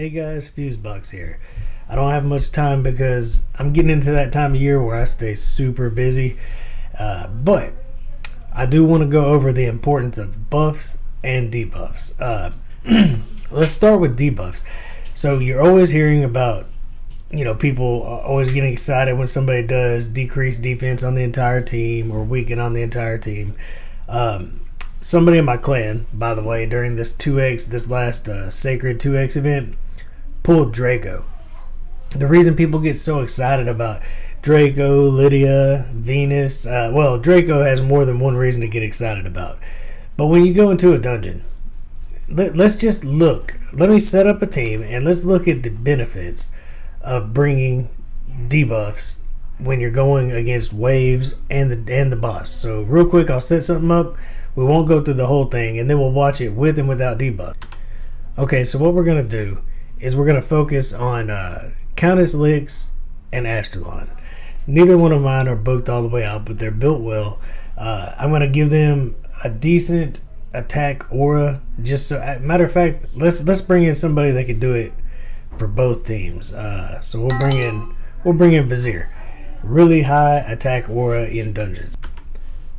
Hey guys, Fusebox here. I don't have much time because I'm getting into that time of year where I stay super busy. But I do want to go over the importance of buffs and debuffs. Let's start with debuffs. So you're always hearing about, people always getting excited when somebody does decrease defense on the entire team or weaken on the entire team. Somebody in my clan, by the way, during this last Sacred 2X event, pulled Draco. The reason people get so excited about Draco, Lydia, Venus, Draco has more than one reason to get excited about. But when you go into a dungeon, let's just look. Let me set up a team and let's look at the benefits of bringing debuffs when you're going against waves and the boss. So real quick, I'll set something up. We won't go through the whole thing, and then we'll watch it with and without debuff. Okay, so what we're going to do is we're going to focus on Countess Lix and Astrolon. Neither one of mine are booked all the way out, but they're built well. I'm going to give them a decent attack aura. Just so, matter of fact, let's bring in somebody that can do it for both teams. So we'll bring in Vizier. Really high attack aura in dungeons.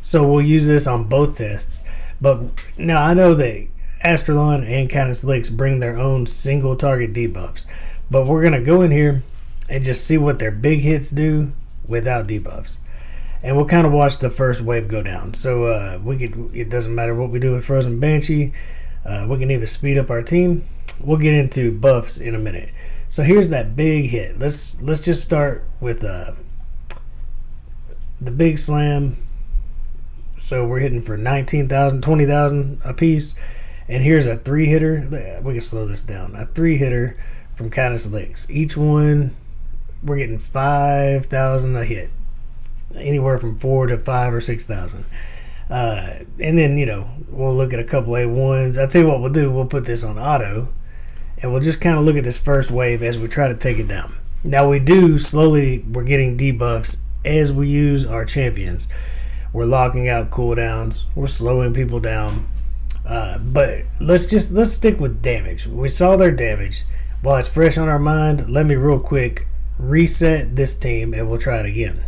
So we'll use this on both tests. But now I know that Astrolon and Countess Lix bring their own single target debuffs. But we're going to go in here and just see what their big hits do without debuffs. And we'll kind of watch the first wave go down. So it doesn't matter what we do with Frozen Banshee. We can even speed up our team. We'll get into buffs in a minute. So here's that big hit. Let's just start with the big slam. So we're hitting for 19,000, 20,000 a piece. And here's a 3-hitter. We can slow this down. A 3-hitter from Countess Lix. Each one, we're getting 5,000 a hit. Anywhere from 4 to 5 or 6,000. And then, we'll look at a couple A1s. I'll tell you what we'll do. We'll put this on auto. And we'll just kind of look at this first wave as we try to take it down. Now we're getting debuffs as we use our champions. We're locking out cooldowns. We're slowing people down. But let's stick with damage. We saw their damage. While it's fresh on our mind, let me real quick reset this team and we'll try it again.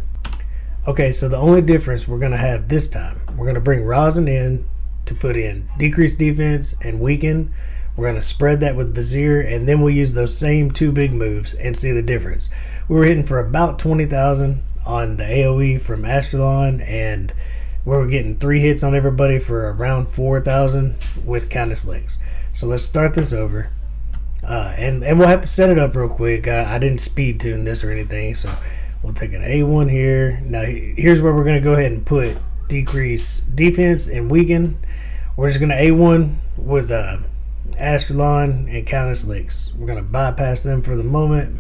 Okay, so the only difference we're going to have this time, we're going to bring Rosin in to put in decreased defense and weaken. We're going to spread that with Vizier, and then we'll use those same two big moves and see the difference. We were hitting for about 20,000 on the AoE from Astrolon, and we were getting 3 hits on everybody for around 4,000 with Countess Lix. So let's start this over. And we'll have to set it up real quick. I didn't speed tune this or anything, so we'll take an A1 here. Now here's where we're going to go ahead and put decrease defense and weaken. We're just going to A1 with Astrolon and Countess Lix. We're going to bypass them for the moment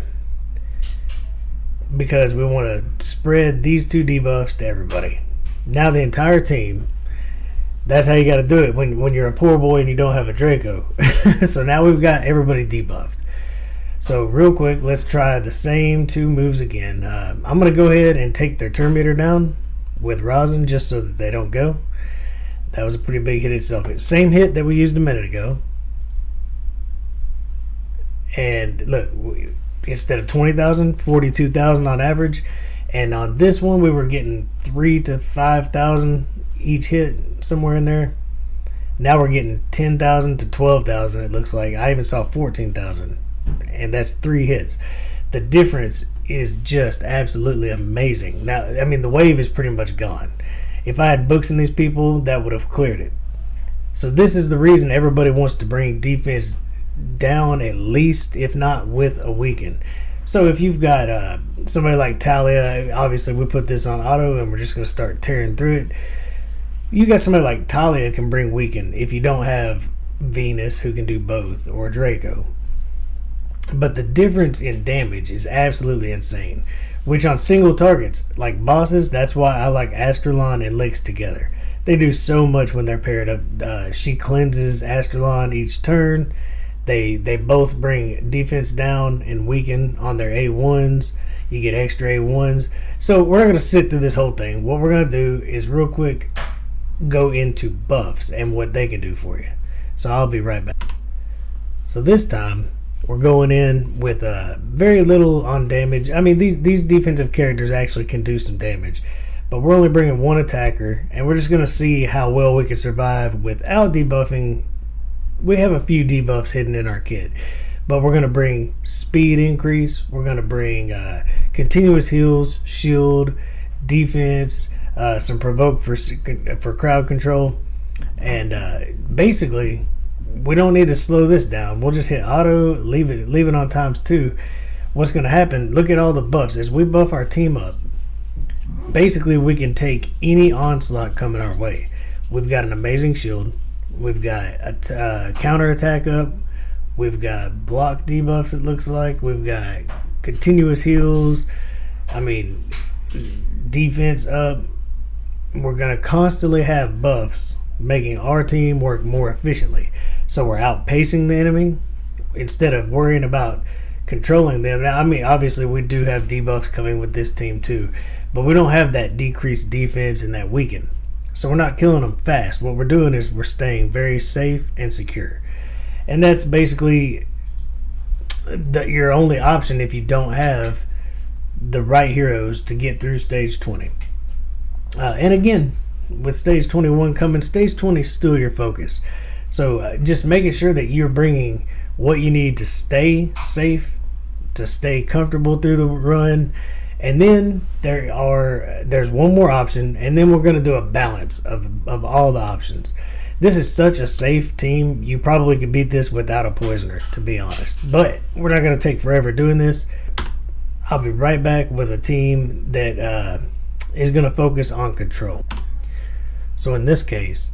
because we want to spread these two debuffs to everybody. Now the entire team. That's how you got to do it when you're a poor boy and you don't have a Draco. So now we've got everybody debuffed. So real quick, let's try the same two moves again. I'm going to go ahead and take their turn meter down with Rosin just so that they don't go. That was a pretty big hit itself. Same hit that we used a minute ago. And look, instead of 20,000, 42,000 on average. And on this one, we were getting 3,000 to 5,000 each hit, somewhere in there. Now we're getting 10,000 to 12,000, it looks like. I even saw 14,000. And that's 3 hits. The difference is just absolutely amazing. Now, I mean, the wave is pretty much gone. If I had books in these people, that would have cleared it. So this is the reason everybody wants to bring defense down at least, if not with a weaken. So if you've got somebody like Talia, obviously we put this on auto and we're just going to start tearing through it. You got somebody like Talia can bring weaken if you don't have Venus who can do both, or Draco. But the difference in damage is absolutely insane. Which on single targets, like bosses, that's why I like Astrolon and Lix together. They do so much when they're paired up. She cleanses Astrolon each turn. They both bring defense down and weaken on their A1s. You get extra A1s. So we're not going to sit through this whole thing. What we're going to do is real quick go into buffs and what they can do for you. So I'll be right back. So this time We're going in with very little on damage. I mean, these defensive characters actually can do some damage, but we're only bringing one attacker, and we're just going to see how well we can survive without debuffing. We have a few debuffs hidden in our kit, but we're going to bring speed increase. We're going to bring continuous heals, shield, defense, some provoke for crowd control, and basically we don't need to slow this down. We'll just hit auto, leave it on ×2. What's going to happen? Look at all the buffs as we buff our team up. Basically, we can take any onslaught coming our way. We've got an amazing shield. We've got a counter attack up. We've got block debuffs, it looks like. We've got continuous heals. I mean, defense up. We're going to constantly have buffs, making our team work more efficiently. So we're outpacing the enemy instead of worrying about controlling them. Now, I mean, obviously we do have debuffs coming with this team too, but we don't have that decreased defense and that weaken. So we're not killing them fast. What we're doing is we're staying very safe and secure. And that's basically your only option if you don't have the right heroes to get through stage 20. And again, with stage 21 coming, stage 20 is still your focus. So just making sure that you're bringing what you need to stay safe, to stay comfortable through the run. And then there's one more option, and then we're going to do a balance of all the options. This is such a safe team. You probably could beat this without a poisoner, to be honest. But we're not going to take forever doing this. I'll be right back with a team that is going to focus on control. So in this case,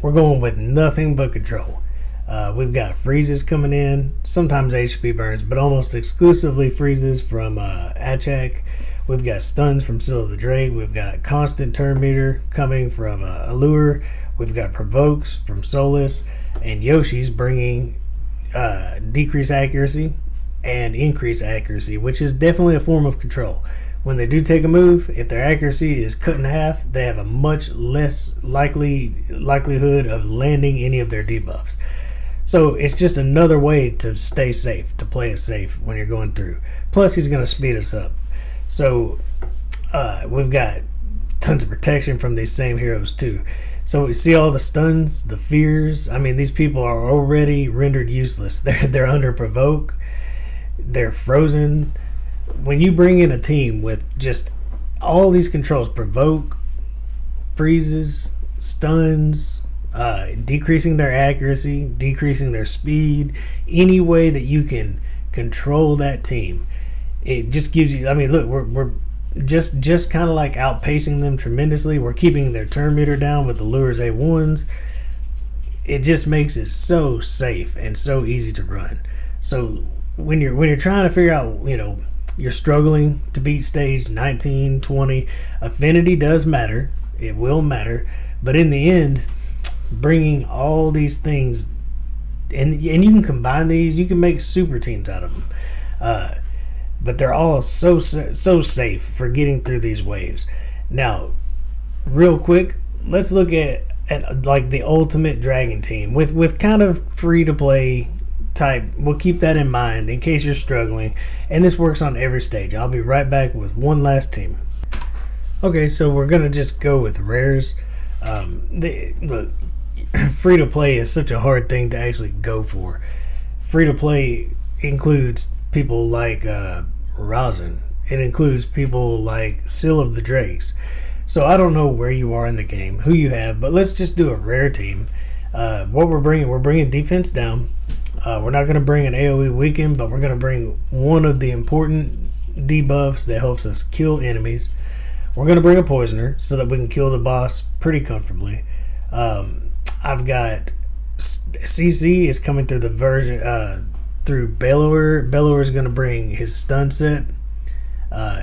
we're going with nothing but control. We've got freezes coming in, sometimes HP burns, but almost exclusively freezes from Achak. We've got stuns from Seal of the Drake. We've got constant turn meter coming from Allure. We've got provokes from Solus, and Yoshi's bringing decreased accuracy and increased accuracy, which is definitely a form of control. When they do take a move, if their accuracy is cut in half, they have a much less likelihood of landing any of their debuffs. So it's just another way to stay safe, to play it safe when you're going through. Plus, he's going to speed us up. So we've got tons of protection from these same heroes too. So we see all the stuns, the fears. I mean, these people are already rendered useless. They're under provoke. They're frozen. When you bring in a team with just all these controls, provoke, freezes, stuns, decreasing their accuracy, decreasing their speed, any way that you can control that team, it just gives you, I mean, look, we're just kind of like outpacing them tremendously. We're keeping their turn meter down with the Lures A1s. It just makes it so safe and so easy to run. So when you're trying to figure out, you're struggling to beat stage 19, 20, affinity does matter. It will matter. But in the end, bringing all these things, and you can combine these, you can make super teams out of them. But they're all so safe for getting through these waves. Now, real quick, let's look at like the ultimate dragon team with kind of free to play type. We'll keep that in mind in case you're struggling, and this works on every stage. I'll be right back with one last team. Okay, so we're gonna just go with rares. Look, free to play is such a hard thing to actually go for. Free to play includes people like Rosin. It includes people like Seal of the Drakes. So I don't know where you are in the game, who you have, but let's just do a rare team. What we're bringing defense down. We're not going to bring an AoE weaken, but we're going to bring one of the important debuffs that helps us kill enemies. We're going to bring a poisoner so that we can kill the boss pretty comfortably. I've got CC is coming through the version through Bellower. Bellower is going to bring his stun set.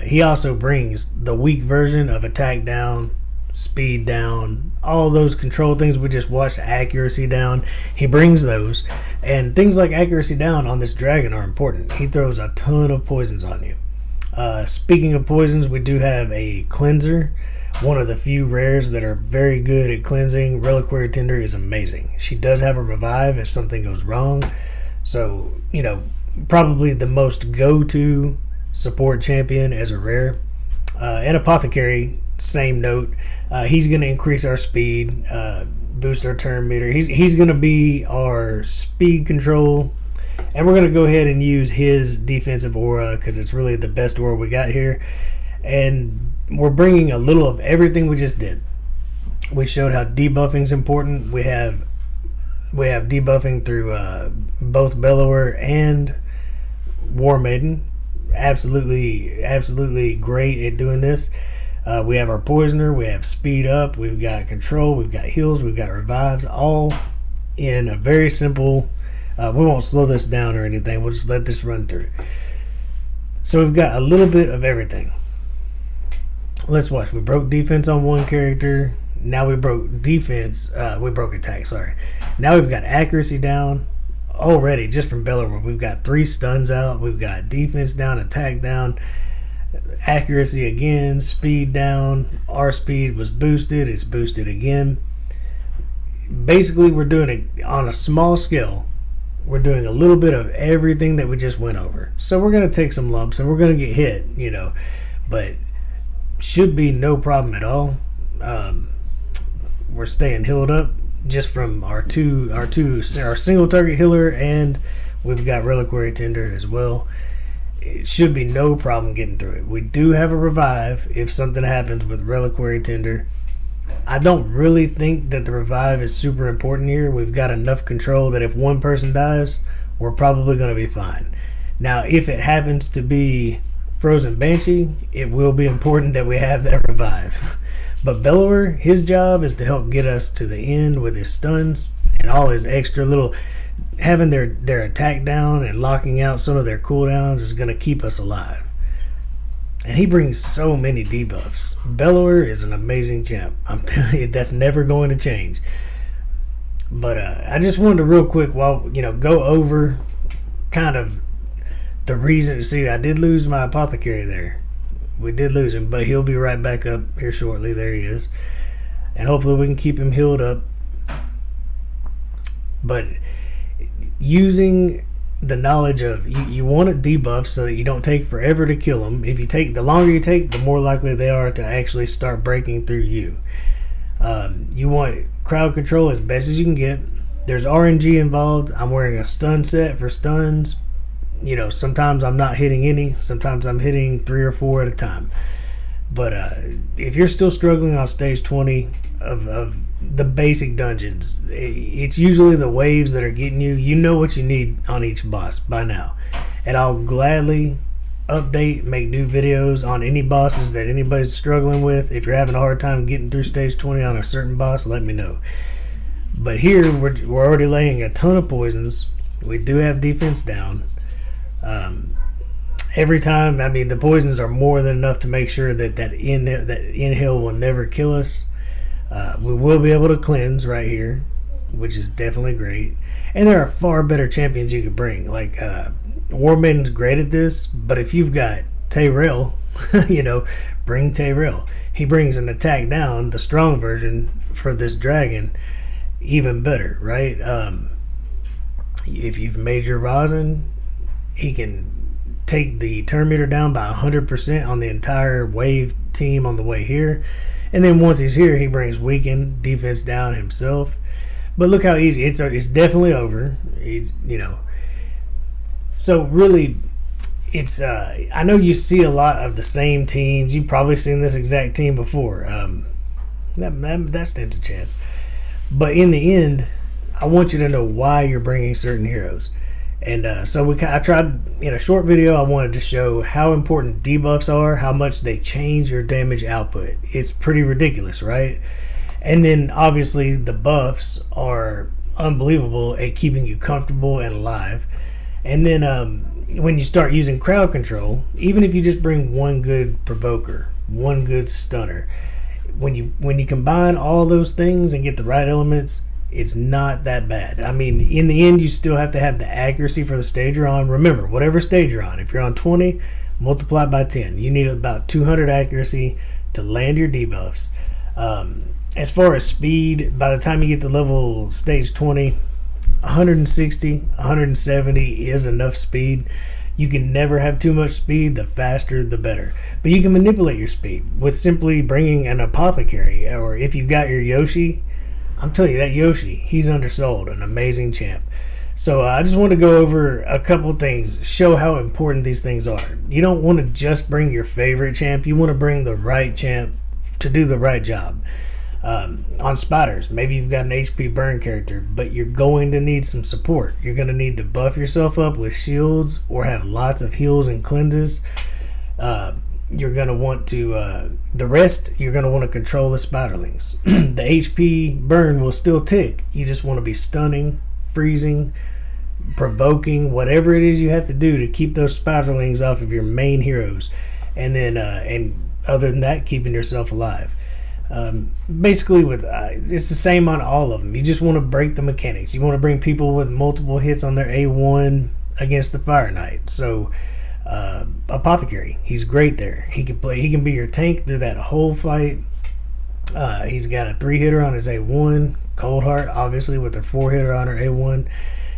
He also brings the weak version of attack down, speed down, all those control things we just watched, accuracy down. He brings those, and things like accuracy down on this dragon are important. He throws a ton of poisons on you. Speaking of poisons, we do have a cleanser, one of the few rares that are very good at cleansing. Reliquary Tender is amazing. She does have a revive if something goes wrong, so probably the most go-to support champion as a rare. And Apothecary, same note. He's going to increase our speed, boost our turn meter. He's going to be our speed control. And we're going to go ahead and use his defensive aura because it's really the best aura we got here. And we're bringing a little of everything we just did. We showed how debuffing is important. We have debuffing through both Bellower and War Maiden. Absolutely great at doing this. We have our Poisoner. We have speed up. We've got control. We've got heals. We've got revives. All in a very simple. We won't slow this down or anything. We'll just let this run through. So we've got a little bit of everything. Let's watch. We broke defense on one character. Now we broke defense. We broke attack, sorry. Now we've got accuracy down already just from Bellower. We've got 3 stuns out. We've got defense down, attack down, accuracy again, speed down. Our speed was boosted. It's boosted again. Basically, we're doing it on a small scale. We're doing a little bit of everything that we just went over. So we're going to take some lumps and we're going to get hit, but should be no problem at all. We're staying healed up just from our single target healer, and we've got Reliquary Tender as well. It should be no problem getting through it. We do have a revive if something happens with Reliquary Tender. I don't really think that the revive is super important here. We've got enough control that if one person dies, we're probably going to be fine. Now, if it happens to be Frozen Banshee, it will be important that we have that revive. But Bellower, his job is to help get us to the end with his stuns and all his extra little... Having their attack down and locking out some of their cooldowns is going to keep us alive. And he brings so many debuffs. Bellower is an amazing champ. I'm telling you, that's never going to change. But I just wanted to real quick, go over kind of the reason. See, I did lose my Apothecary there. We did lose him, but he'll be right back up here shortly. There he is. And hopefully we can keep him healed up. But using the knowledge of you want it debuffed so that you don't take forever to kill them. If you take the longer you take, the more likely they are to actually start breaking through you. You want crowd control as best as you can get. There's RNG involved. I'm wearing a stun set for stuns. Sometimes I'm not hitting any. Sometimes I'm hitting 3 or 4 at a time. But if you're still struggling on stage 20 of the basic dungeons, it's usually the waves that are getting you. You know what you need on each boss by now. And I'll gladly update, make new videos on any bosses that anybody's struggling with. If you're having a hard time getting through stage 20 on a certain boss, let me know. But here, we're already laying a ton of poisons. We do have defense down. Every time, the poisons are more than enough to make sure that inhale will never kill us. We will be able to cleanse right here, which is definitely great. And there are far better champions you could bring. Like War Maiden's great at this, but if you've got Tyrell, bring Tyrell. He brings an attack down, the strong version for this dragon, even better, right? If you've made your rosin, he can take the turn meter down by 100% on the entire wave team on the way here. And then once he's here, he brings weaken defense down himself. But look how easy. It's definitely over. So really, it's I know you see a lot of the same teams. You've probably seen this exact team before. That stands a chance. But in the end, I want you to know why you're bringing certain heroes. And so I tried, in a short video, I wanted to show how important debuffs are, how much they change your damage output. It's pretty ridiculous, right? And then, obviously, the buffs are unbelievable at keeping you comfortable and alive. And then when you start using crowd control, even if you just bring one good provoker, one good stunner, when you combine all those things and get the right elements, it's not that bad. In the end, you still have to have the accuracy for the stage you're on. Remember, whatever stage you're on, if you're on 20, multiply by 10. You need about 200 accuracy to land your debuffs. As far as speed, by the time you get to level stage 20, 160, 170 is enough speed. You can never have too much speed. The faster, the better. But you can manipulate your speed with simply bringing an apothecary, or if you've got your Yoshi, I'm telling you, that Yoshi, he's undersold. An amazing champ. So I just want to go over a couple things, show how important these things are. You don't want to just bring your favorite champ. You want to bring the right champ to do the right job. On spiders, maybe you've got an HP burn character, but you're going to need some support. You're going to need to buff yourself up with shields or have lots of heals and cleanses. You're going to want to, the rest, you're going to want to control the spiderlings. The HP burn will still tick. You just want to be stunning, freezing, provoking, whatever it is you have to do to keep those spiderlings off of your main heroes. And then, and other than that, keeping yourself alive. Basically, with it's the same on all of them. You just want to break the mechanics. You want to bring people with multiple hits on their A1 against the Fire Knight. So, Apothecary, he's great there. He can play. He can be your tank through that whole fight. He's got a 3-hitter on his A1. Cold Heart, obviously, with her 4-hitter on her A1.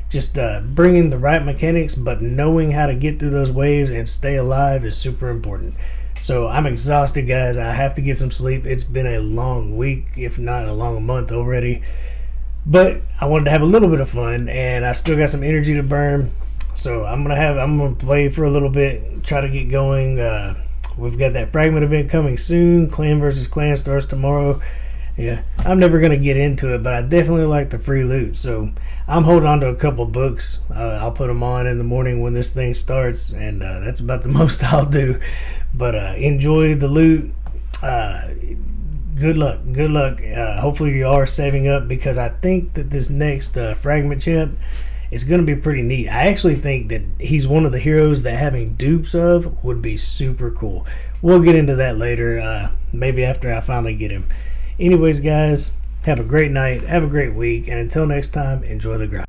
Just bringing the right mechanics, but knowing how to get through those waves and stay alive is super important. So I'm exhausted, guys. I have to get some sleep. It's been a long week, if not a long month already. But I wanted to have a little bit of fun, and I still got some energy to burn. So I'm gonna play for a little bit, try to get going. We've got that fragment event coming soon. Clan versus clan starts tomorrow. Yeah, I'm never gonna get into it, but I definitely like the free loot. So I'm holding on to a couple books. I'll put them on in the morning when this thing starts, and that's about the most I'll do. But enjoy the loot. Good luck. Hopefully you are saving up, because I think that this next fragment champ is going to be pretty neat. I actually think that he's one of the heroes that having dupes of would be super cool. We'll get into that later, maybe after I finally get him. Anyways, guys, have a great night, have a great week, and until next time, enjoy the grind.